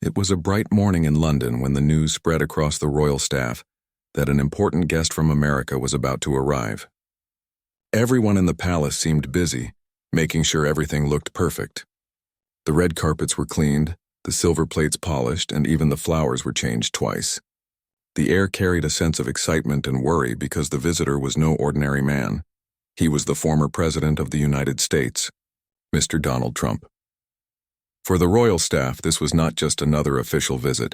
It was a bright morning in London when the news spread across the royal staff that an important guest from America was about to arrive. Everyone in the palace seemed busy, making sure everything looked perfect. The red carpets were cleaned, the silver plates polished, and even the flowers were changed twice. The air carried a sense of excitement and worry because the visitor was no ordinary man. He was the former President of the United States, Mr. Donald Trump. For the royal staff, this was not just another official visit.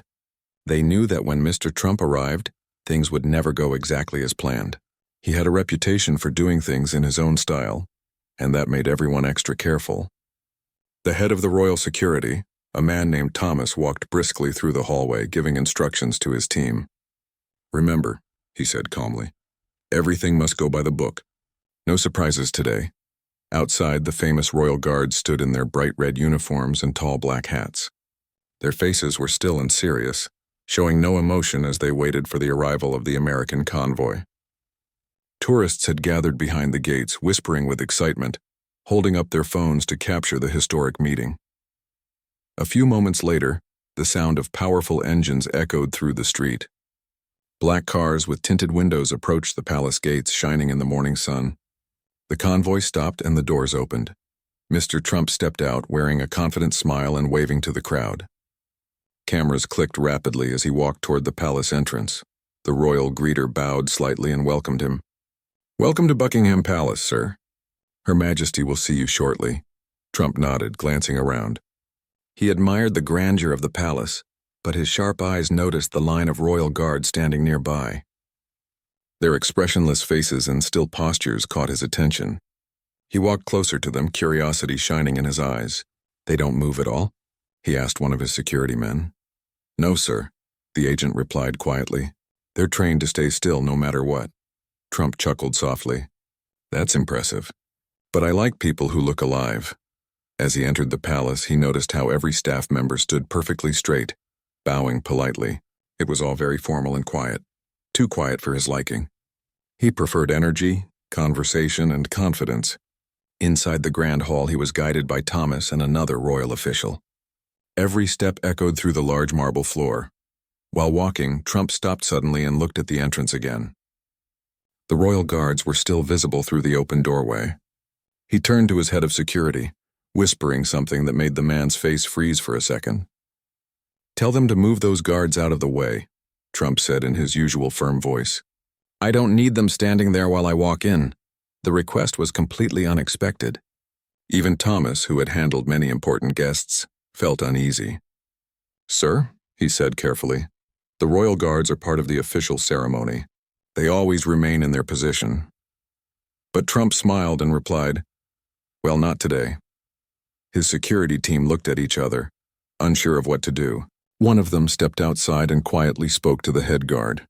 They knew that when Mr. Trump arrived, things would never go exactly as planned. He had a reputation for doing things in his own style, and that made everyone extra careful. The head of the royal security, a man named Thomas, walked briskly through the hallway, giving instructions to his team. "Remember," he said calmly, "everything must go by the book. No surprises today." Outside, the famous royal guards stood in their bright red uniforms and tall black hats. Their faces were still and serious, showing no emotion as they waited for the arrival of the American convoy. Tourists had gathered behind the gates, whispering with excitement, holding up their phones to capture the historic meeting. A few moments later, the sound of powerful engines echoed through the street. Black cars with tinted windows approached the palace gates, shining in the morning sun. The convoy stopped and the doors opened. Mr. Trump stepped out, wearing a confident smile and waving to the crowd. Cameras clicked rapidly as he walked toward the palace entrance. The royal greeter bowed slightly and welcomed him. "Welcome to Buckingham Palace, sir. Her Majesty will see you shortly." Trump nodded, glancing around. He admired the grandeur of the palace, but his sharp eyes noticed the line of royal guards standing nearby. Their expressionless faces and still postures caught his attention. He walked closer to them, curiosity shining in his eyes. "They don't move at all?" he asked one of his security men. "No, sir," the agent replied quietly. "They're trained to stay still no matter what." Trump chuckled softly. "That's impressive. But I like people who look alive." As he entered the palace, he noticed how every staff member stood perfectly straight, bowing politely. It was all very formal and quiet. Too quiet for his liking. He preferred energy, conversation, and confidence. Inside the grand hall, he was guided by Thomas and another royal official. Every step echoed through the large marble floor. While walking, Trump stopped suddenly and looked at the entrance again. The royal guards were still visible through the open doorway. He turned to his head of security, whispering something that made the man's face freeze for a second. "Tell them to move those guards out of the way," Trump said in his usual firm voice. "I don't need them standing there while I walk in." The request was completely unexpected. Even Thomas, who had handled many important guests, felt uneasy. "Sir," he said carefully, "the royal guards are part of the official ceremony. They always remain in their position." But Trump smiled and replied, "Well, not today." His security team looked at each other, unsure of what to do. One of them stepped outside and quietly spoke to the head guard.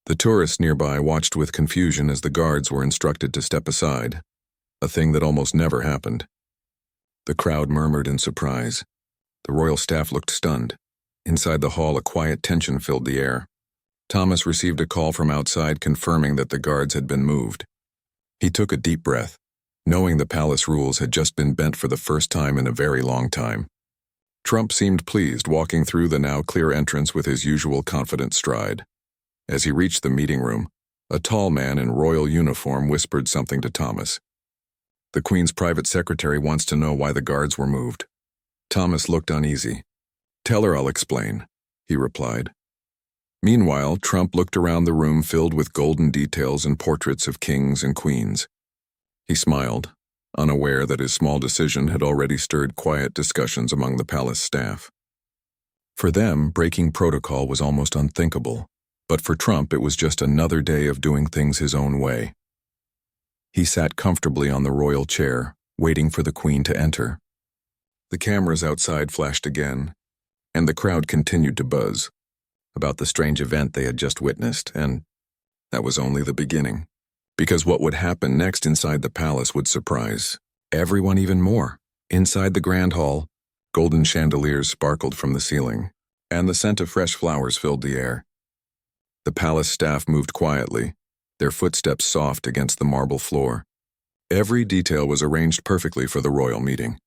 The tourists nearby watched with confusion as the guards were instructed to step aside, a thing that almost never happened. The crowd murmured in surprise. The royal staff looked stunned. Inside the hall, a quiet tension filled the air. Thomas received a call from outside confirming that the guards had been moved. He took a deep breath, knowing the palace rules had just been bent for the first time in a very long time. Trump seemed pleased, walking through the now clear entrance with his usual confident stride. As he reached the meeting room, a tall man in royal uniform whispered something to Thomas. "The Queen's private secretary wants to know why the guards were moved." Thomas looked uneasy. "Tell her I'll explain," he replied. Meanwhile, Trump looked around the room filled with golden details and portraits of kings and queens. He smiled, unaware that his small decision had already stirred quiet discussions among the palace staff. For them, breaking protocol was almost unthinkable, but for Trump it was just another day of doing things his own way. He sat comfortably on the royal chair, waiting for the Queen to enter. The cameras outside flashed again, and the crowd continued to buzz about the strange event they had just witnessed, and that was only the beginning. Because what would happen next inside the palace would surprise everyone even more. Inside the grand hall, golden chandeliers sparkled from the ceiling, and the scent of fresh flowers filled the air. The palace staff moved quietly, their footsteps soft against the marble floor. Every detail was arranged perfectly for the royal meeting.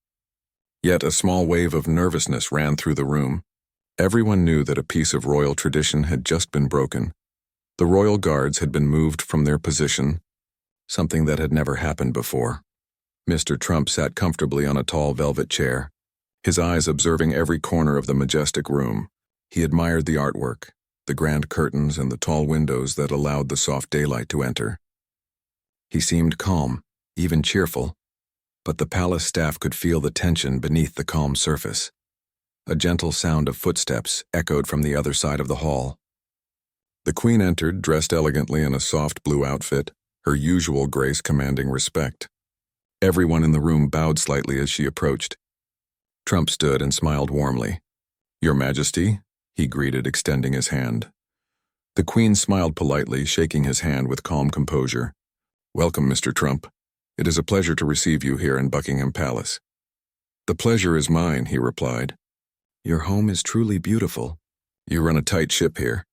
Yet a small wave of nervousness ran through the room. Everyone knew that a piece of royal tradition had just been broken. The royal guards had been moved from their position, something that had never happened before. Mr. Trump sat comfortably on a tall velvet chair, his eyes observing every corner of the majestic room. He admired the artwork, the grand curtains and the tall windows that allowed the soft daylight to enter. He seemed calm, even cheerful, but the palace staff could feel the tension beneath the calm surface. A gentle sound of footsteps echoed from the other side of the hall. The Queen entered, dressed elegantly in a soft blue outfit, her usual grace commanding respect. Everyone in the room bowed slightly as she approached. Trump stood and smiled warmly. "Your Majesty," he greeted, extending his hand. The Queen smiled politely, shaking his hand with calm composure. "Welcome, Mr. Trump. It is a pleasure to receive you here in Buckingham Palace." "The pleasure is mine," he replied. "Your home is truly beautiful." "You run a tight ship here."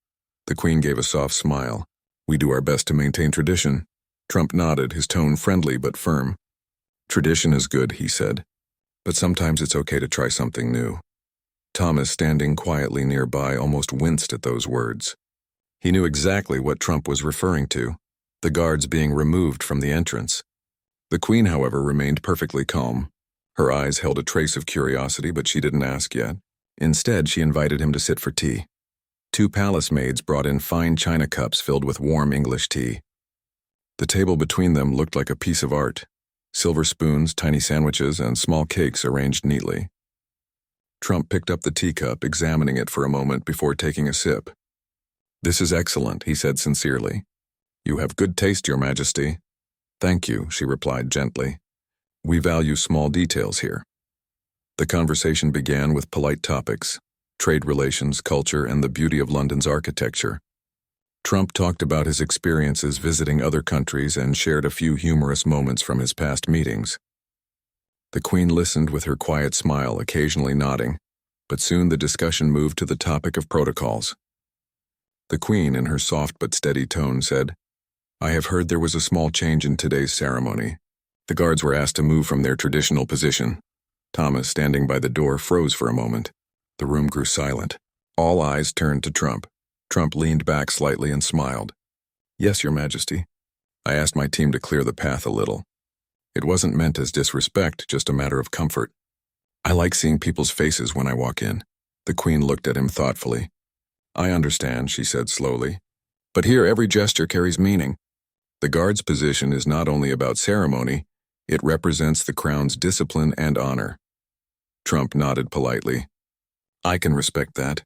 The Queen gave a soft smile. "We do our best to maintain tradition." Trump nodded, his tone friendly but firm. "Tradition is good," he said, "but sometimes it's okay to try something new." Thomas, standing quietly nearby, almost winced at those words. He knew exactly what Trump was referring to, the guards being removed from the entrance. The Queen, however, remained perfectly calm. Her eyes held a trace of curiosity, but she didn't ask yet. Instead, she invited him to sit for tea. 2 palace maids brought in fine china cups filled with warm English tea. The table between them looked like a piece of art. Silver spoons, tiny sandwiches, and small cakes arranged neatly. Trump picked up the teacup, examining it for a moment before taking a sip. "This is excellent," he said sincerely. "You have good taste, Your Majesty." "Thank you," she replied gently. "We value small details here." The conversation began with polite topics: trade relations, culture, and the beauty of London's architecture. Trump talked about his experiences visiting other countries and shared a few humorous moments from his past meetings. The Queen listened with her quiet smile, occasionally nodding, but soon the discussion moved to the topic of protocols. The Queen, in her soft but steady tone, said, "I have heard there was a small change in today's ceremony. The guards were asked to move from their traditional position." Thomas, standing by the door, froze for a moment. The room grew silent. All eyes turned to Trump. Trump leaned back slightly and smiled. "Yes, Your Majesty. I asked my team to clear the path a little. It wasn't meant as disrespect, just a matter of comfort. I like seeing people's faces when I walk in." The Queen looked at him thoughtfully. "I understand," she said slowly. "But here every gesture carries meaning. The guard's position is not only about ceremony, it represents the crown's discipline and honor." Trump nodded politely. "I can respect that.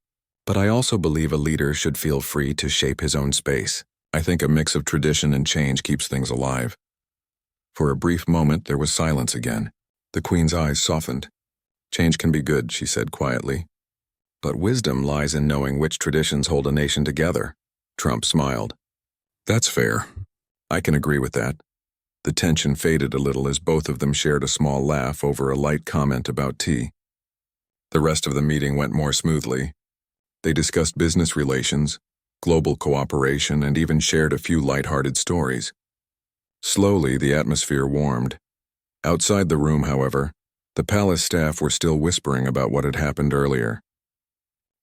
But I also believe a leader should feel free to shape his own space. I think a mix of tradition and change keeps things alive." For a brief moment, there was silence again. The Queen's eyes softened. "Change can be good," she said quietly. "But wisdom lies in knowing which traditions hold a nation together." Trump smiled. "That's fair. I can agree with that." The tension faded a little as both of them shared a small laugh over a light comment about tea. The rest of the meeting went more smoothly. They discussed business relations, global cooperation, and even shared a few light-hearted stories. Slowly, the atmosphere warmed. Outside the room, however, the palace staff were still whispering about what had happened earlier.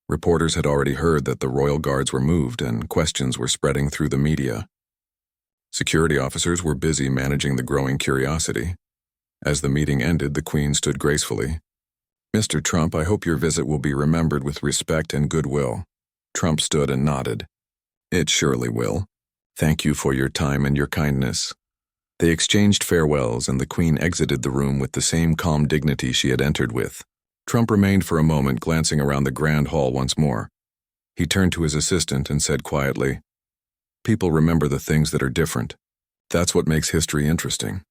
Reporters had already heard that the royal guards were moved, and questions were spreading through the media. Security officers were busy managing the growing curiosity. As the meeting ended, the Queen stood gracefully. "Mr. Trump, I hope your visit will be remembered with respect and goodwill." Trump stood and nodded. "It surely will. Thank you for your time and your kindness." They exchanged farewells, and the Queen exited the room with the same calm dignity she had entered with. Trump remained for a moment, glancing around the grand hall once more. He turned to his assistant and said quietly, "People remember the things that are different. That's what makes history interesting."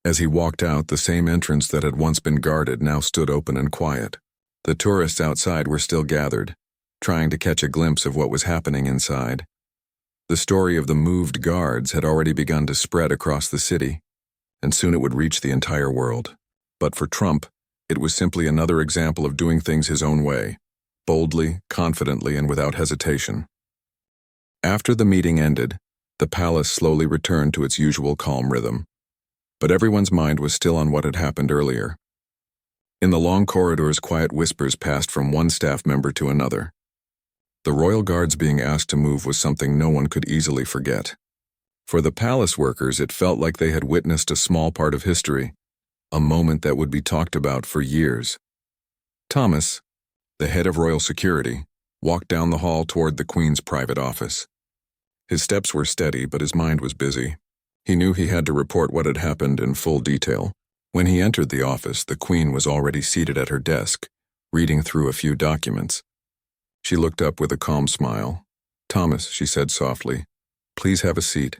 As he walked out, the same entrance that had once been guarded now stood open and quiet. The tourists outside were still gathered, trying to catch a glimpse of what was happening inside. The story of the moved guards had already begun to spread across the city, and soon it would reach the entire world. But for Trump, it was simply another example of doing things his own way, boldly, confidently, and without hesitation. After the meeting ended, the palace slowly returned to its usual calm rhythm. But everyone's mind was still on what had happened earlier. In the long corridors, quiet whispers passed from one staff member to another. The royal guards being asked to move was something no one could easily forget. For the palace workers, it felt like they had witnessed a small part of history, a moment that would be talked about for years. Thomas, the head of royal security, walked down the hall toward the Queen's private office. His steps were steady, but his mind was busy. He knew he had to report what had happened in full detail. When he entered the office, the Queen was already seated at her desk, reading through a few documents. She looked up with a calm smile. "Thomas," she said softly, "please have a seat."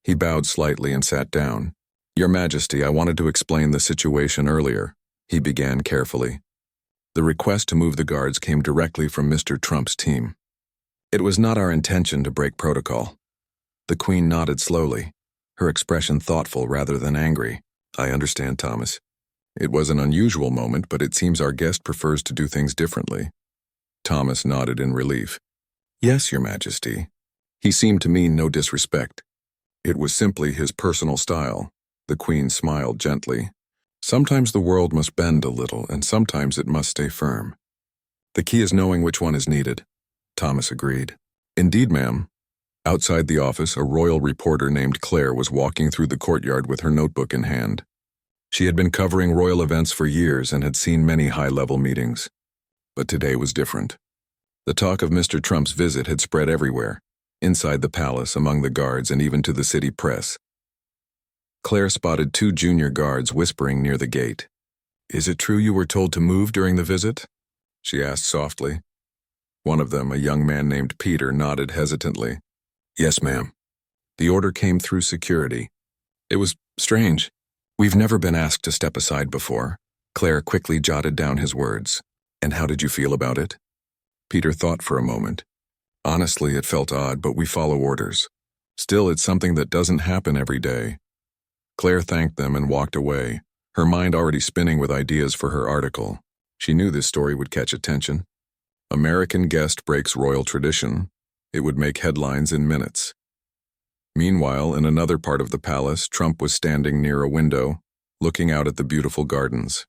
He bowed slightly and sat down. "Your Majesty, I wanted to explain the situation earlier," he began carefully. The request to move the guards came directly from Mr. Trump's team. "It was not our intention to break protocol." The Queen nodded slowly, her expression thoughtful rather than angry. "I understand, Thomas. It was an unusual moment, but it seems our guest prefers to do things differently." Thomas nodded in relief. "Yes, Your Majesty." He seemed to mean no disrespect. It was simply his personal style. The Queen smiled gently. "Sometimes the world must bend a little, and sometimes it must stay firm. The key is knowing which one is needed." Thomas agreed. "Indeed, ma'am." Outside the office, a royal reporter named Claire was walking through the courtyard with her notebook in hand. She had been covering royal events for years and had seen many high-level meetings. But today was different. The talk of Mr. Trump's visit had spread everywhere, inside the palace, among the guards, and even to the city press. Claire spotted two junior guards whispering near the gate. "Is it true you were told to move during the visit?" she asked softly. One of them, a young man named Peter, nodded hesitantly. "Yes, ma'am. The order came through security. It was strange. We've never been asked to step aside before." Claire quickly jotted down his words. "And how did you feel about it?" Peter thought for a moment. "Honestly, it felt odd, but we follow orders. Still, it's something that doesn't happen every day." Claire thanked them and walked away, her mind already spinning with ideas for her article. She knew this story would catch attention. "American guest breaks royal tradition." It would make headlines in minutes. Meanwhile, in another part of the palace, Trump was standing near a window, looking out at the beautiful gardens.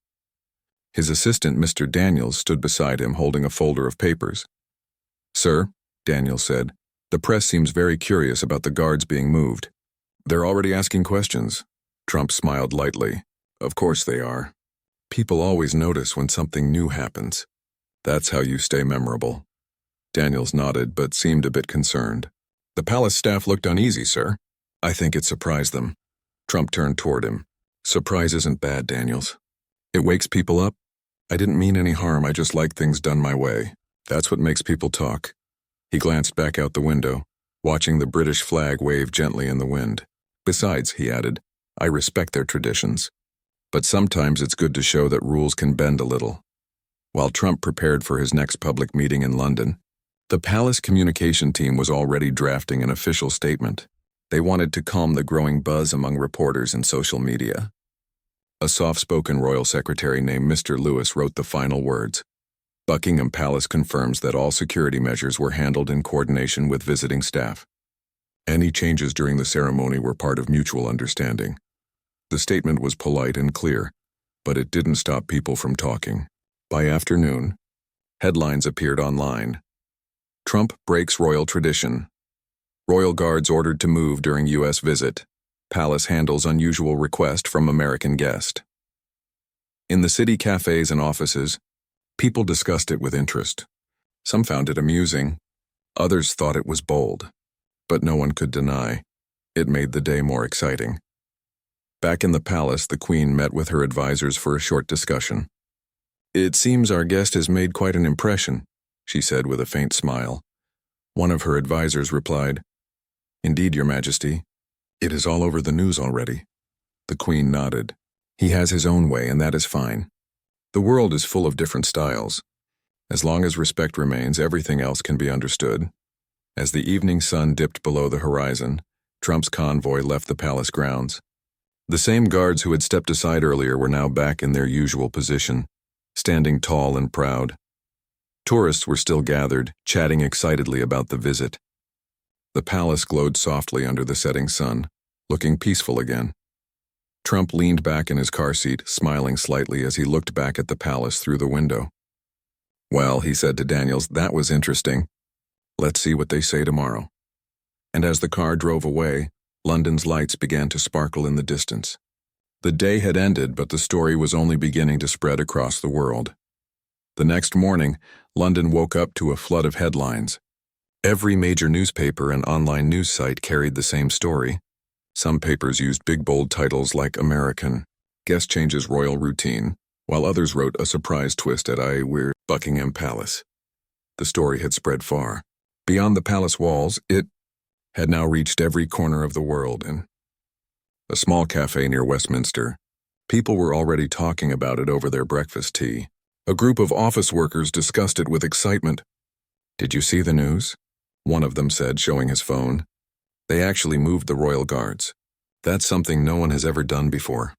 His assistant, Mr. Daniels, stood beside him holding a folder of papers. "Sir," Daniels said, "the press seems very curious about the guards being moved. They're already asking questions." Trump smiled lightly. "Of course they are. People always notice when something new happens. That's how you stay memorable." Daniels nodded but seemed a bit concerned. "The palace staff looked uneasy, sir. I think it surprised them." Trump turned toward him. "Surprise isn't bad, Daniels. It wakes people up. I didn't mean any harm, I just like things done my way. That's what makes people talk." He glanced back out the window, watching the British flag wave gently in the wind. "Besides," he added, "I respect their traditions. But sometimes it's good to show that rules can bend a little." While Trump prepared for his next public meeting in London, the palace communication team was already drafting an official statement. They wanted to calm the growing buzz among reporters and social media. A soft-spoken royal secretary named Mr. Lewis wrote the final words. "Buckingham Palace confirms that all security measures were handled in coordination with visiting staff. Any changes during the ceremony were part of mutual understanding." The statement was polite and clear, but it didn't stop people from talking. By afternoon, headlines appeared online. "Trump breaks royal tradition. Royal guards ordered to move during U.S. visit. Palace handles unusual request from American guest." In the city cafes and offices, people discussed it with interest. Some found it amusing. Others thought it was bold. But no one could deny it made the day more exciting. Back in the palace, the Queen met with her advisors for a short discussion. "It seems our guest has made quite an impression," she said with a faint smile. One of her advisors replied, "Indeed, Your Majesty. It is all over the news already." The Queen nodded. "He has his own way, and that is fine. The world is full of different styles. As long as respect remains, everything else can be understood." As the evening sun dipped below the horizon, Trump's convoy left the palace grounds. The same guards who had stepped aside earlier were now back in their usual position, standing tall and proud. Tourists were still gathered, chatting excitedly about the visit. The palace glowed softly under the setting sun, looking peaceful again. Trump leaned back in his car seat, smiling slightly as he looked back at the palace through the window. "Well," he said to Daniels, "that was interesting. Let's see what they say tomorrow." And as the car drove away, London's lights began to sparkle in the distance. The day had ended, but the story was only beginning to spread across the world. The next morning, London woke up to a flood of headlines. Every major newspaper and online news site carried the same story. Some papers used big bold titles like American, Guest Changes Royal Routine, while others wrote a surprise twist at we're Buckingham Palace. The story had spread far. Beyond the palace walls, it had now reached every corner of the world. In a small cafe near Westminster, people were already talking about it over their breakfast tea. A group of office workers discussed it with excitement. "Did you see the news?" one of them said, showing his phone. "They actually moved the royal guards. That's something no one has ever done before."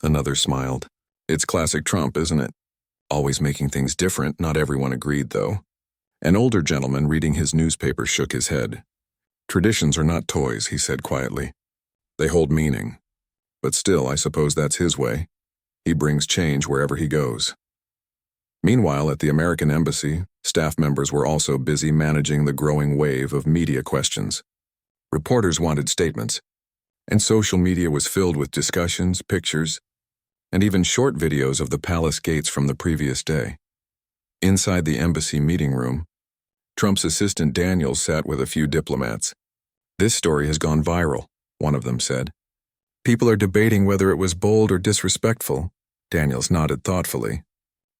Another smiled. "It's classic Trump, isn't it? Always making things different." Not everyone agreed, though. An older gentleman reading his newspaper shook his head. "Traditions are not toys," he said quietly. "They hold meaning. But still, I suppose that's his way. He brings change wherever he goes." Meanwhile, at the American embassy, staff members were also busy managing the growing wave of media questions. Reporters wanted statements, and social media was filled with discussions, pictures, and even short videos of the palace gates from the previous day. Inside the embassy meeting room, Trump's assistant Daniels sat with a few diplomats. "This story has gone viral," one of them said. "People are debating whether it was bold or disrespectful." Daniels nodded thoughtfully.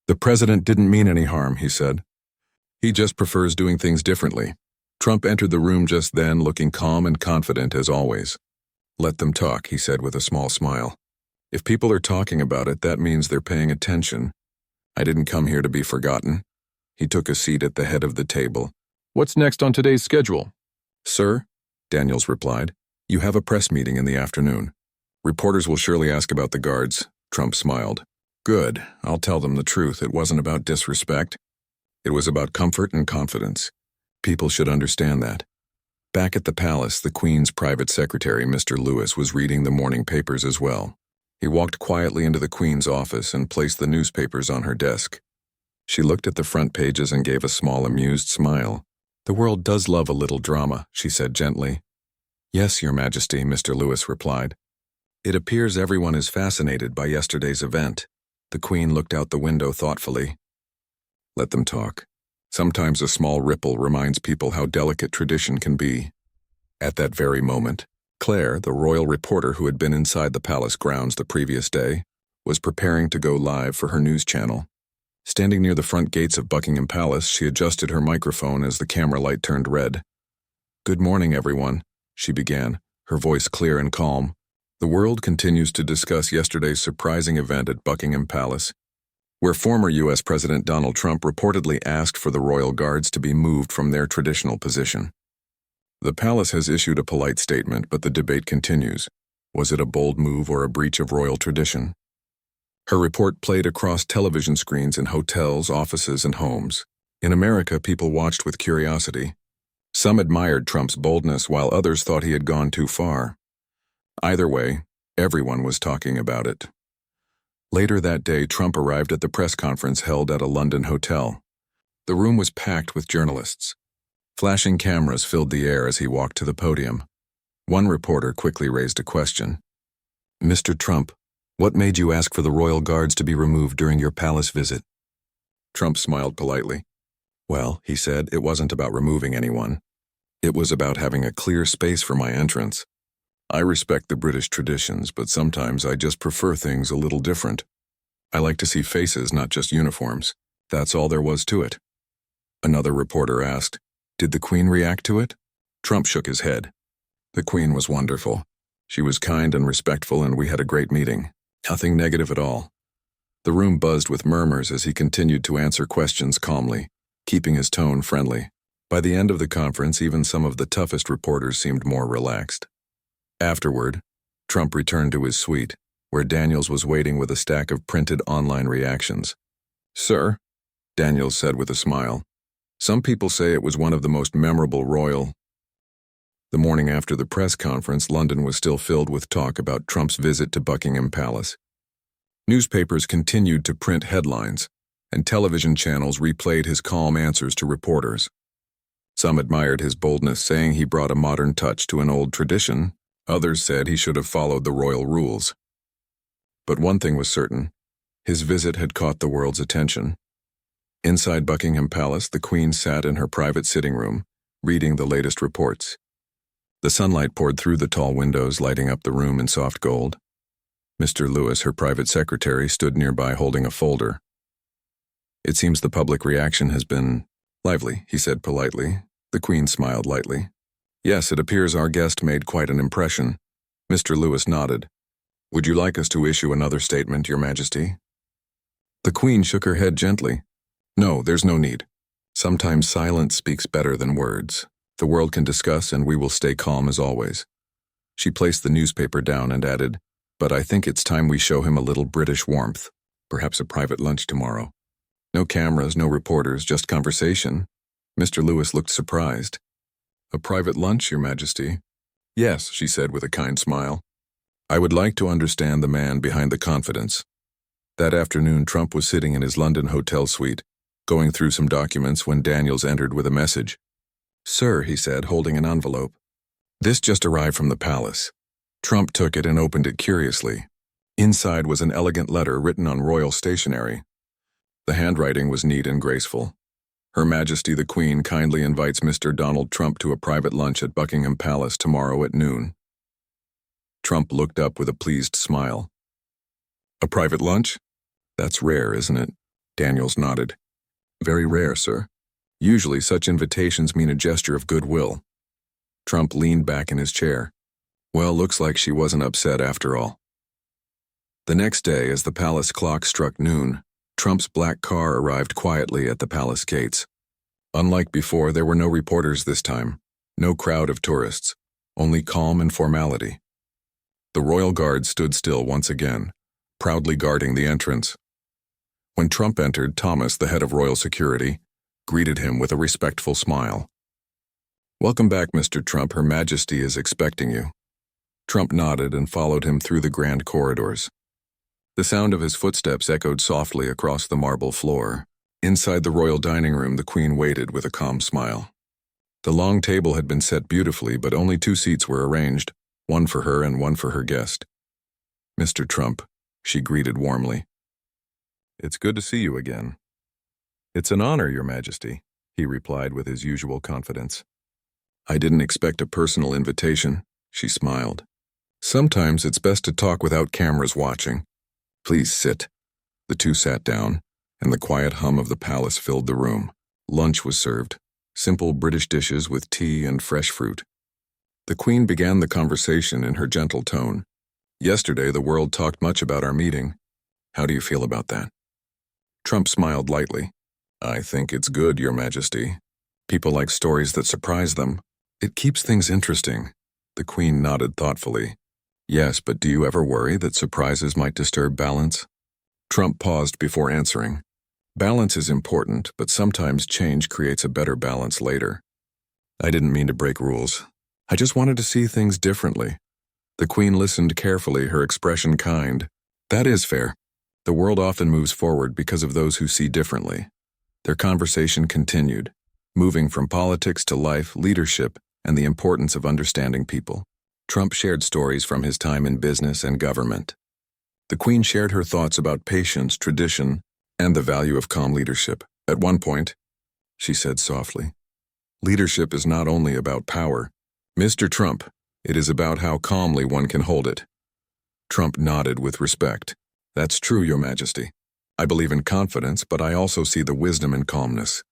"The president didn't mean any harm," he said. "He just prefers doing things differently." Trump entered the room just then, looking calm and confident as always. "Let them talk," he said with a small smile. "If people are talking about it, that means they're paying attention. I didn't come here to be forgotten." He took a seat at the head of the table. "What's next on today's schedule?" "Sir," Daniels replied, "you have a press meeting in the afternoon. Reporters will surely ask about the guards." Trump smiled. "Good. I'll tell them the truth. It wasn't about disrespect. It was about comfort and confidence. People should understand that." Back at the palace, the Queen's private secretary, Mr. Lewis, was reading the morning papers as well. He walked quietly into the Queen's office and placed the newspapers on her desk. She looked at the front pages and gave a small, amused smile. "The world does love a little drama," she said gently. "Yes, Your Majesty," Mr. Lewis replied. "It appears everyone is fascinated by yesterday's event." The Queen looked out the window thoughtfully. "Let them talk. Sometimes a small ripple reminds people how delicate tradition can be." At that very moment, Claire, the royal reporter who had been inside the palace grounds the previous day, was preparing to go live for her news channel. Standing near the front gates of Buckingham Palace, she adjusted her microphone as the camera light turned red. "Good morning, everyone," she began, her voice clear and calm. "The world continues to discuss yesterday's surprising event at Buckingham Palace, where former U.S. President Donald Trump reportedly asked for the royal guards to be moved from their traditional position. The palace has issued a polite statement, but the debate continues. Was it a bold move or a breach of royal tradition? Her report played across television screens in hotels, offices, and homes. In America, people watched with curiosity. Some admired Trump's boldness, while others thought he had gone too far. Either way, everyone was talking about it. Later that day, Trump arrived at the press conference held at a London hotel. The room was packed with journalists. Flashing cameras filled the air as he walked to the podium. One reporter quickly raised a question. "Mr. Trump, what made you ask for the royal guards to be removed during your palace visit?" Trump smiled politely. "Well," he said, "it wasn't about removing anyone. It was about having a clear space for my entrance. I respect the British traditions, but sometimes I just prefer things a little different. I like to see faces, not just uniforms. That's all there was to it." Another reporter asked, "Did the Queen react to it?" Trump shook his head. "The Queen was wonderful. She was kind and respectful, and we had a great meeting. Nothing negative at all." The room buzzed with murmurs as he continued to answer questions calmly, keeping his tone friendly. By the end of the conference, even some of the toughest reporters seemed more relaxed. Afterward, Trump returned to his suite, where Daniels was waiting with a stack of printed online reactions. "Sir," Daniels said with a smile, "some people say it was one of the most memorable royal The morning after the press conference, London was still filled with talk about Trump's visit to Buckingham Palace. Newspapers continued to print headlines, and television channels replayed his calm answers to reporters. Some admired his boldness, saying he brought a modern touch to an old tradition. Others said he should have followed the royal rules. But one thing was certain: his visit had caught the world's attention. Inside Buckingham Palace, the Queen sat in her private sitting room, reading the latest reports. The sunlight poured through the tall windows, lighting up the room in soft gold. Mr. Lewis, her private secretary, stood nearby holding a folder. "It seems the public reaction has been lively," he said politely. The Queen smiled lightly. "Yes, it appears our guest made quite an impression." Mr. Lewis nodded. "Would you like us to issue another statement, Your Majesty?" The Queen shook her head gently. "No, there's no need. Sometimes silence speaks better than words. The world can discuss, and we will stay calm as always." She placed the newspaper down and added, "But I think it's time we show him a little British warmth. Perhaps a private lunch tomorrow. No cameras, no reporters, just conversation." Mr. Lewis looked surprised. "A private lunch, Your Majesty?" "Yes," she said with a kind smile. "I would like to understand the man behind the confidence." That afternoon, Trump was sitting in his London hotel suite, going through some documents when Daniels entered with a message. "Sir," he said, holding an envelope. "This just arrived from the palace." Trump took it and opened it curiously. Inside was an elegant letter written on royal stationery. The handwriting was neat and graceful. "Her Majesty the Queen kindly invites Mr. Donald Trump to a private lunch at Buckingham Palace tomorrow at noon." Trump looked up with a pleased smile. "A private lunch? That's rare, isn't it?" Daniels nodded. "Very rare, sir. Usually such invitations mean a gesture of goodwill." Trump leaned back in his chair. "Well, looks like she wasn't upset after all." The next day, as the palace clock struck noon, Trump's black car arrived quietly at the palace gates. Unlike before, there were no reporters this time, no crowd of tourists, only calm and formality. The royal guard stood still once again, proudly guarding the entrance. When Trump entered, Thomas, the head of royal security, greeted him with a respectful smile. "Welcome back, Mr. Trump. Her Majesty is expecting you." Trump nodded and followed him through the grand corridors. The sound of his footsteps echoed softly across the marble floor. Inside the royal dining room, the Queen waited with a calm smile. The long table had been set beautifully, but only 2 seats were arranged, one for her and one for her guest. "Mr. Trump," she greeted warmly. "It's good to see you again." "It's an honor, Your Majesty," he replied with his usual confidence. "I didn't expect a personal invitation," she smiled. "Sometimes it's best to talk without cameras watching. Please sit." The two sat down, and the quiet hum of the palace filled the room. Lunch was served, simple British dishes with tea and fresh fruit. The Queen began the conversation in her gentle tone. "Yesterday, the world talked much about our meeting. How do you feel about that?" Trump smiled lightly. "I think it's good, Your Majesty. People like stories that surprise them. It keeps things interesting." The Queen nodded thoughtfully. "Yes, but do you ever worry that surprises might disturb balance?" Trump paused before answering. "Balance is important, but sometimes change creates a better balance later." "I didn't mean to break rules. I just wanted to see things differently." The Queen listened carefully, her expression kind. "That is fair. The world often moves forward because of those who see differently." Their conversation continued, moving from politics to life, leadership, and the importance of understanding people. Trump shared stories from his time in business and government. The Queen shared her thoughts about patience, tradition, and the value of calm leadership. At one point, she said softly, "Leadership is not only about power, Mr. Trump, it is about how calmly one can hold it." Trump nodded with respect. "That's true, Your Majesty. I believe in confidence, but I also see the wisdom in calmness."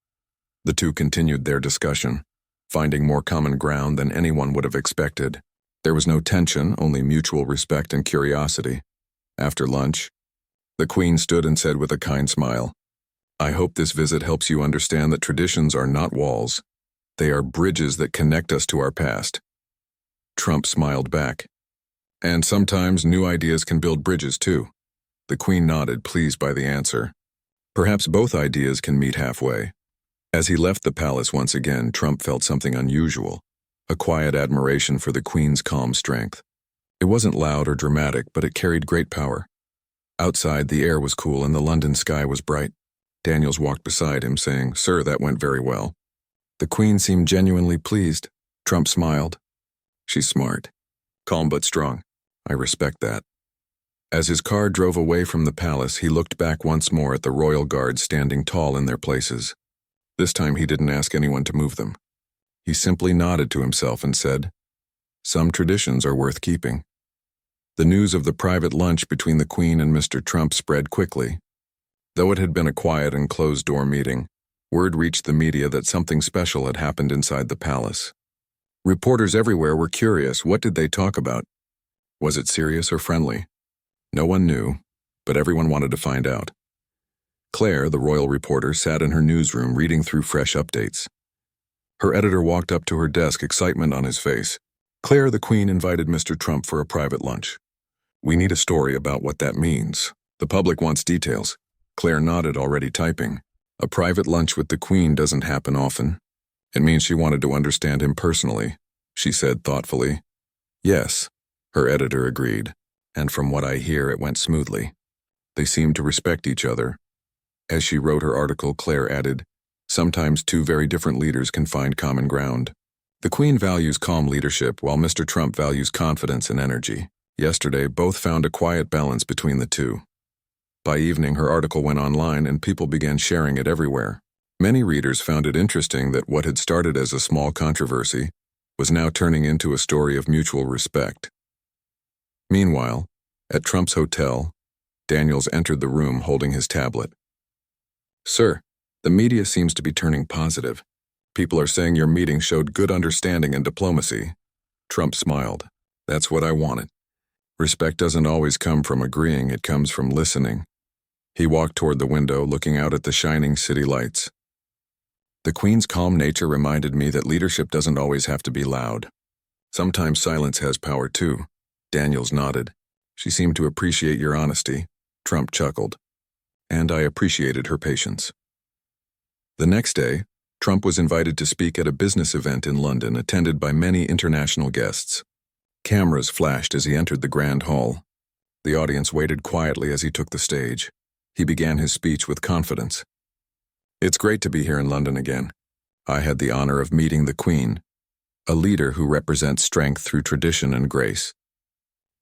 The two continued their discussion, finding more common ground than anyone would have expected. There was no tension, only mutual respect and curiosity. After lunch, the Queen stood and said with a kind smile, "I hope this visit helps you understand that traditions are not walls. They are bridges that connect us to our past." Trump smiled back. "And sometimes new ideas can build bridges too." The Queen nodded, pleased by the answer. "Perhaps both ideas can meet halfway." As he left the palace once again, Trump felt something unusual, a quiet admiration for the Queen's calm strength. It wasn't loud or dramatic, but it carried great power. Outside, the air was cool and the London sky was bright. Daniels walked beside him, saying, "Sir, that went very well." The Queen seemed genuinely pleased. Trump smiled. "She's smart. Calm but strong. I respect that." As his car drove away from the palace, he looked back once more at the royal guards standing tall in their places. This time he didn't ask anyone to move them. He simply nodded to himself and said, "Some traditions are worth keeping." The news of the private lunch between the Queen and Mr. Trump spread quickly. Though it had been a quiet and closed-door meeting, word reached the media that something special had happened inside the palace. Reporters everywhere were curious. What did they talk about? Was it serious or friendly? No one knew, but everyone wanted to find out. Claire, the royal reporter, sat in her newsroom reading through fresh updates. Her editor walked up to her desk, excitement on his face. "Claire, the Queen invited Mr. Trump for a private lunch. We need a story about what that means. The public wants details." Claire nodded, already typing. A private lunch with the Queen doesn't happen often. It means she wanted to understand him personally, she said thoughtfully. "Yes," her editor agreed, "and from what I hear it went smoothly. They seemed to respect each other." As she wrote her article, Claire added, "Sometimes two very different leaders can find common ground. The Queen values calm leadership, while Mr. Trump values confidence and energy. Yesterday, both found a quiet balance between the two." By evening, her article went online and people began sharing it everywhere. Many readers found it interesting that what had started as a small controversy was now turning into a story of mutual respect. Meanwhile, at Trump's hotel, Daniels entered the room holding his tablet. "Sir, the media seems to be turning positive. People are saying your meeting showed good understanding and diplomacy." Trump smiled. "That's what I wanted. Respect doesn't always come from agreeing, it comes from listening." He walked toward the window, looking out at the shining city lights. "The Queen's calm nature reminded me that leadership doesn't always have to be loud. Sometimes silence has power too." Daniels nodded. "She seemed to appreciate your honesty." Trump chuckled. "And I appreciated her patience." The next day, Trump was invited to speak at a business event in London, attended by many international guests. Cameras flashed as he entered the Grand Hall. The audience waited quietly as he took the stage. He began his speech with confidence. "It's great to be here in London again. I had the honor of meeting the Queen, a leader who represents strength through tradition and grace.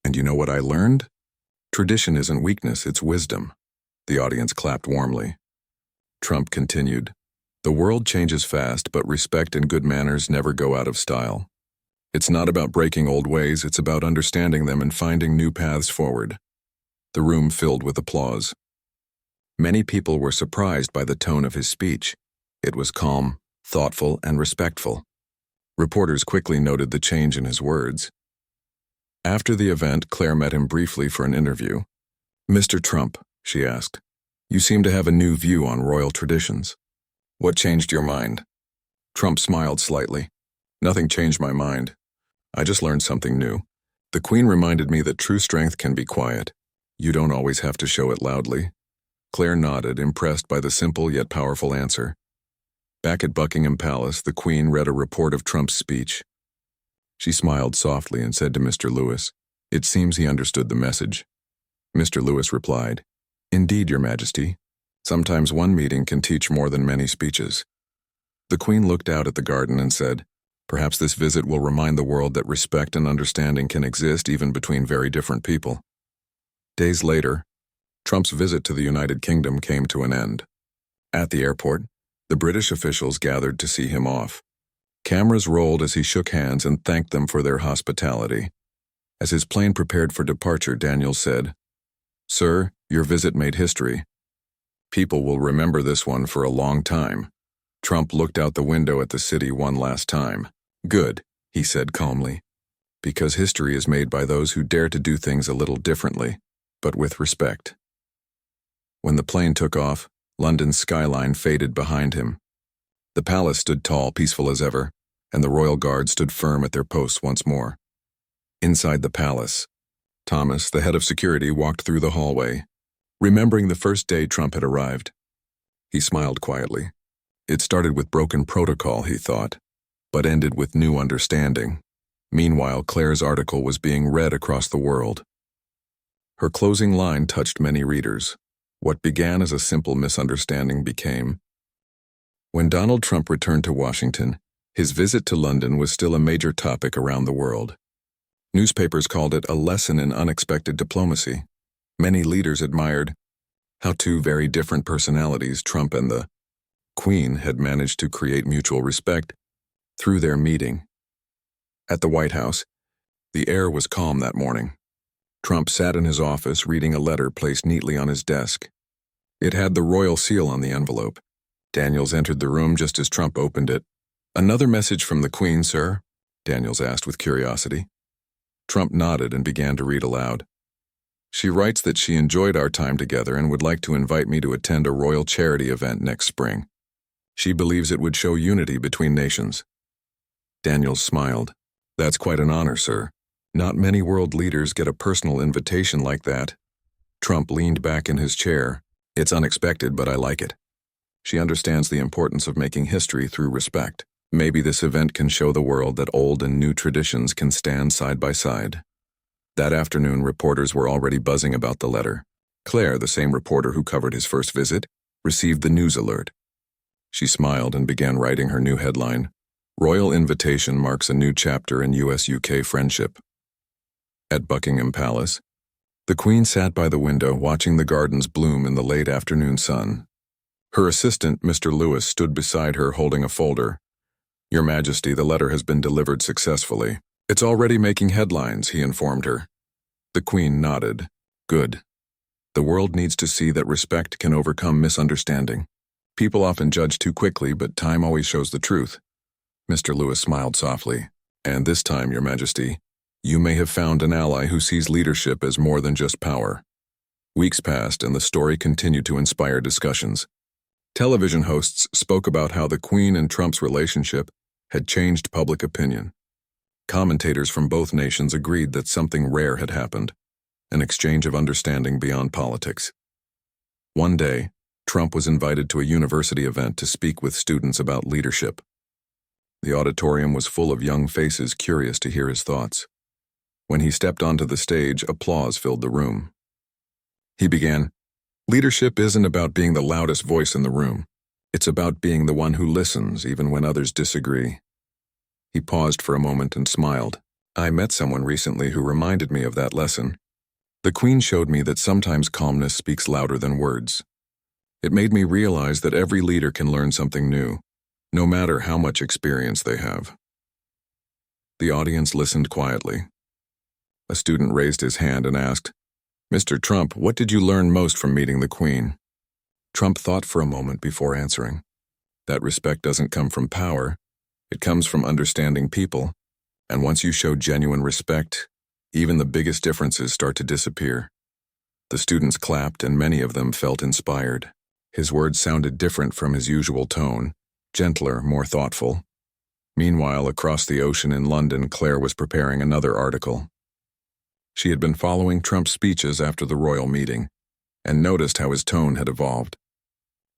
And you know what I learned? Tradition isn't weakness, it's wisdom." The audience clapped warmly. Trump continued, "The world changes fast, but respect and good manners never go out of style. It's not about breaking old ways, it's about understanding them and finding new paths forward." The room filled with applause. Many people were surprised by the tone of his speech. It was calm, thoughtful, and respectful. Reporters quickly noted the change in his words. After the event, Claire met him briefly for an interview. "Mr. Trump," she asked, "you seem to have a new view on royal traditions. What changed your mind?" Trump smiled slightly. "Nothing changed my mind. I just learned something new. The Queen reminded me that true strength can be quiet. You don't always have to show it loudly." Claire nodded, impressed by the simple yet powerful answer. Back at Buckingham Palace, the Queen read a report of Trump's speech. She smiled softly and said to Mr. Lewis, "It seems he understood the message." Mr. Lewis replied, "Indeed, Your Majesty. Sometimes one meeting can teach more than many speeches." The Queen looked out at the garden and said, "Perhaps this visit will remind the world that respect and understanding can exist even between very different people." Days later, Trump's visit to the United Kingdom came to an end. At the airport, the British officials gathered to see him off. Cameras rolled as he shook hands and thanked them for their hospitality. As his plane prepared for departure, Daniels said, "Sir, your visit made history. People will remember this one for a long time." Trump looked out the window at the city one last time. "Good," he said calmly, "because history is made by those who dare to do things a little differently, but with respect." When the plane took off, London's skyline faded behind him. The palace stood tall, peaceful as ever, and the royal guard stood firm at their posts once more. Inside the palace, Thomas, the head of security, walked through the hallway, remembering the first day Trump had arrived. He smiled quietly. It started with broken protocol, he thought, but ended with new understanding. Meanwhile, Claire's article was being read across the world. Her closing line touched many readers. What began as a simple misunderstanding became. When Donald Trump returned to Washington, his visit to London was still a major topic around the world. Newspapers called it a lesson in unexpected diplomacy. Many leaders admired how two very different personalities, Trump and the Queen, had managed to create mutual respect through their meeting. At the White House, the air was calm that morning. Trump sat in his office reading a letter placed neatly on his desk. It had the royal seal on the envelope. Daniels entered the room just as Trump opened it. "Another message from the Queen, sir?" Daniels asked with curiosity. Trump nodded and began to read aloud. "She writes that she enjoyed our time together and would like to invite me to attend a royal charity event next spring. She believes it would show unity between nations." Daniels smiled. "That's quite an honor, sir. Not many world leaders get a personal invitation like that." Trump leaned back in his chair. "It's unexpected, but I like it. She understands the importance of making history through respect. Maybe this event can show the world that old and new traditions can stand side by side." That afternoon, reporters were already buzzing about the letter. Claire, the same reporter who covered his first visit, received the news alert. She smiled and began writing her new headline, "Royal Invitation Marks a New Chapter in US-UK Friendship." At Buckingham Palace, the Queen sat by the window watching the gardens bloom in the late afternoon sun. Her assistant, Mr. Lewis, stood beside her holding a folder. "Your Majesty, the letter has been delivered successfully. It's already making headlines," he informed her. The Queen nodded. "Good. The world needs to see that respect can overcome misunderstanding. People often judge too quickly, but time always shows the truth." Mr. Lewis smiled softly. "And this time, Your Majesty, you may have found an ally who sees leadership as more than just power." Weeks passed, and the story continued to inspire discussions. Television hosts spoke about how the Queen and Trump's relationship had changed public opinion. Commentators from both nations agreed that something rare had happened, an exchange of understanding beyond politics. One day, Trump was invited to a university event to speak with students about leadership. The auditorium was full of young faces curious to hear his thoughts. When he stepped onto the stage, applause filled the room. He began, "Leadership isn't about being the loudest voice in the room. It's about being the one who listens, even when others disagree." He paused for a moment and smiled. "I met someone recently who reminded me of that lesson. The Queen showed me that sometimes calmness speaks louder than words. It made me realize that every leader can learn something new, no matter how much experience they have." The audience listened quietly. A student raised his hand and asked, "Mr. Trump, what did you learn most from meeting the Queen?" Trump thought for a moment before answering. "That respect doesn't come from power. It comes from understanding people. And once you show genuine respect, even the biggest differences start to disappear." The students clapped, and many of them felt inspired. His words sounded different from his usual tone, gentler, more thoughtful. Meanwhile, across the ocean in London, Claire was preparing another article. She had been following Trump's speeches after the royal meeting, and noticed how his tone had evolved.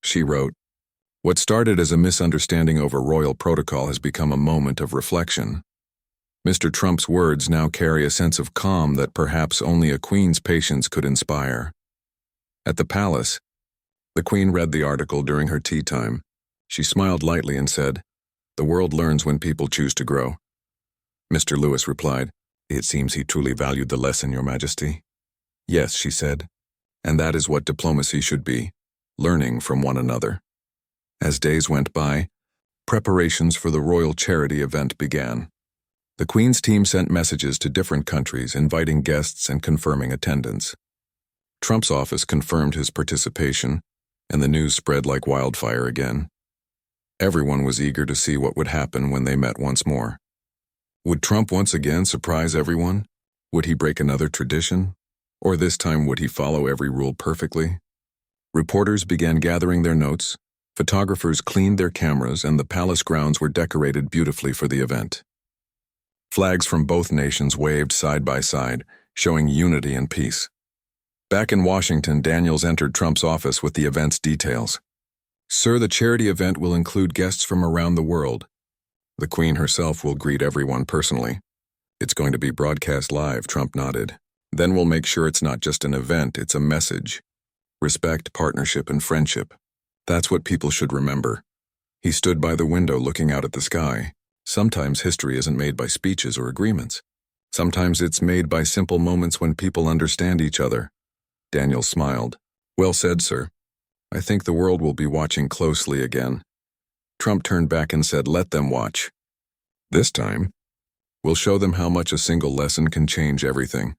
She wrote, "What started as a misunderstanding over royal protocol has become a moment of reflection. Mr. Trump's words now carry a sense of calm that perhaps only a queen's patience could inspire." At the palace, the Queen read the article during her tea time. She smiled lightly and said, "The world learns when people choose to grow." Mr. Lewis replied, "It seems he truly valued the lesson, Your Majesty." "Yes," she said, "and that is what diplomacy should be, learning from one another." As days went by, preparations for the royal charity event began. The Queen's team sent messages to different countries inviting guests and confirming attendance. Trump's office confirmed his participation, and the news spread like wildfire again. Everyone was eager to see what would happen when they met once more. Would Trump once again surprise everyone? Would he break another tradition? Or this time would he follow every rule perfectly? Reporters began gathering their notes, photographers cleaned their cameras, and the palace grounds were decorated beautifully for the event. Flags from both nations waved side by side, showing unity and peace. Back in Washington, Daniels entered Trump's office with the event's details. "Sir, the charity event will include guests from around the world. The Queen herself will greet everyone personally. It's going to be broadcast live, Trump nodded. Then we'll make sure it's not just an event, it's a message. Respect, partnership, and friendship. That's what people should remember. He stood by the window looking out at the sky. Sometimes history isn't made by speeches or agreements. Sometimes it's made by simple moments when people understand each other. Daniel smiled. Well said, sir. I think the world will be watching closely again. Trump turned back and said, let them watch. This time, we'll show them how much a single lesson can change everything.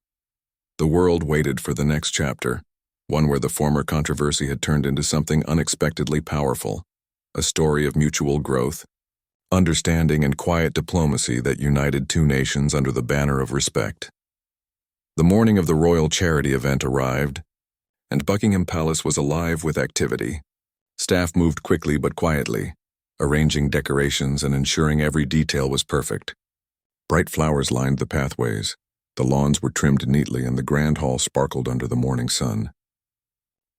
The world waited for the next chapter, one where the former controversy had turned into something unexpectedly powerful, a story of mutual growth, understanding, and quiet diplomacy that united two nations under the banner of respect. The morning of the royal charity event arrived, and Buckingham Palace was alive with activity. Staff moved quickly but quietly, arranging decorations and ensuring every detail was perfect. Bright flowers lined the pathways, the lawns were trimmed neatly, and the grand hall sparkled under the morning sun.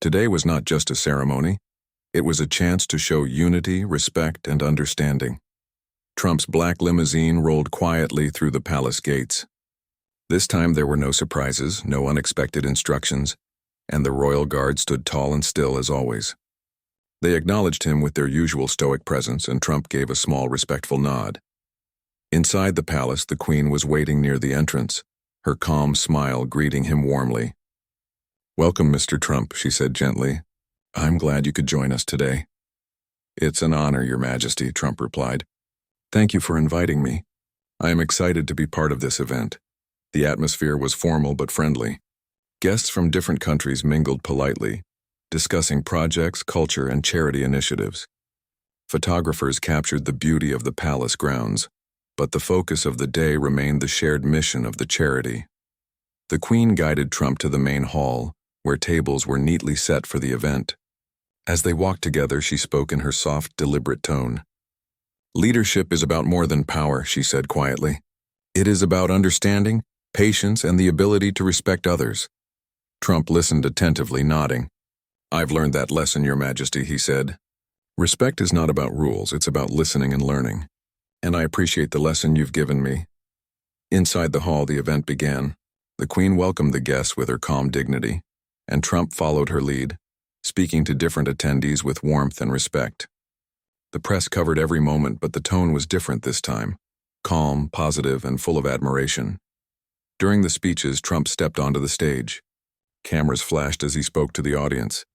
Today was not just a ceremony, it was a chance to show unity, respect, and understanding. Trump's black limousine rolled quietly through the palace gates. This time there were no surprises, no unexpected instructions, and the royal guard stood tall and still as always. They acknowledged him with their usual stoic presence, and Trump gave a small, respectful nod. Inside the palace, the Queen was waiting near the entrance, her calm smile greeting him warmly. Welcome, Mr. Trump, she said gently. I'm glad you could join us today. It's an honor, Your Majesty, Trump replied. Thank you for inviting me. I am excited to be part of this event. The atmosphere was formal but friendly. Guests from different countries mingled politely, discussing projects, culture, and charity initiatives. Photographers captured the beauty of the palace grounds, but the focus of the day remained the shared mission of the charity. The Queen guided Trump to the main hall, where tables were neatly set for the event. As they walked together, she spoke in her soft, deliberate tone. Leadership is about more than power, she said quietly. It is about understanding, patience, and the ability to respect others. Trump listened attentively, nodding. I've learned that lesson, Your Majesty, he said. Respect is not about rules, it's about listening and learning. And I appreciate the lesson you've given me. Inside the hall, the event began. The Queen welcomed the guests with her calm dignity, and Trump followed her lead, speaking to different attendees with warmth and respect. The press covered every moment, but the tone was different this time, calm, positive, and full of admiration. During the speeches, Trump stepped onto the stage. Cameras flashed as he spoke to the audience.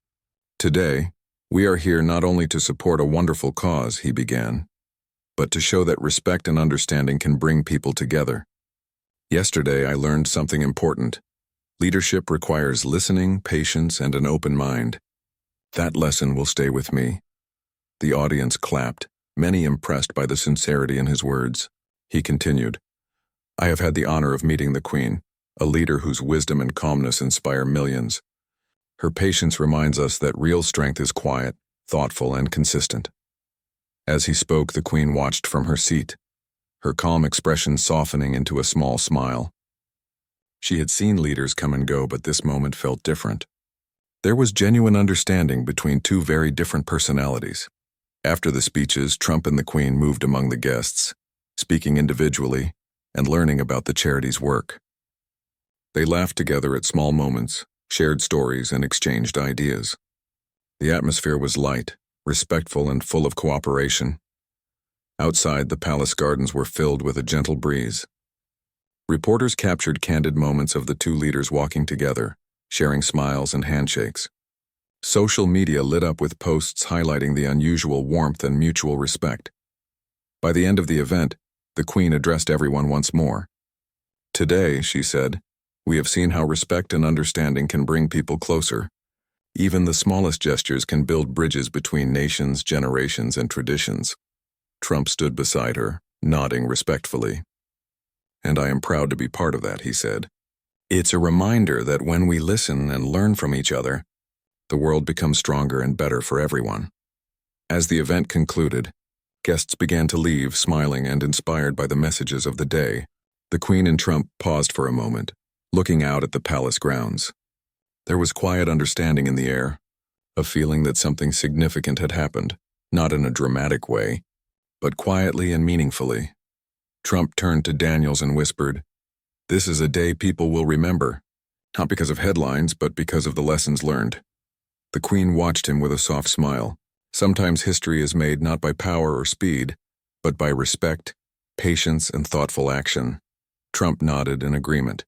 Today, we are here not only to support a wonderful cause, he began, but to show that respect and understanding can bring people together. Yesterday, I learned something important. Leadership requires listening, patience, and an open mind. That lesson will stay with me. The audience clapped, many impressed by the sincerity in his words. He continued, I have had the honor of meeting the Queen, a leader whose wisdom and calmness inspire millions. Her patience reminds us that real strength is quiet, thoughtful, and consistent. As he spoke, the Queen watched from her seat, her calm expression softening into a small smile. She had seen leaders come and go, but this moment felt different. There was genuine understanding between two very different personalities. After the speeches, Trump and the Queen moved among the guests, speaking individually and learning about the charity's work. They laughed together at small moments, shared stories, and exchanged ideas. The atmosphere was light, respectful, and full of cooperation. Outside, the palace gardens were filled with a gentle breeze. Reporters captured candid moments of the two leaders walking together, sharing smiles and handshakes. Social media lit up with posts highlighting the unusual warmth and mutual respect. By the end of the event, the Queen addressed everyone once more. Today, she said, we have seen how respect and understanding can bring people closer. Even the smallest gestures can build bridges between nations, generations, and traditions. Trump stood beside her, nodding respectfully. And I am proud to be part of that, he said. It's a reminder that when we listen and learn from each other, the world becomes stronger and better for everyone. As the event concluded, guests began to leave, smiling and inspired by the messages of the day. The Queen and Trump paused for a moment, looking out at the palace grounds. There was quiet understanding in the air, a feeling that something significant had happened, not in a dramatic way, but quietly and meaningfully. Trump turned to Daniels and whispered, "This is a day people will remember, not because of headlines, but because of the lessons learned." The Queen watched him with a soft smile. Sometimes history is made not by power or speed, but by respect, patience, and thoughtful action. Trump nodded in agreement.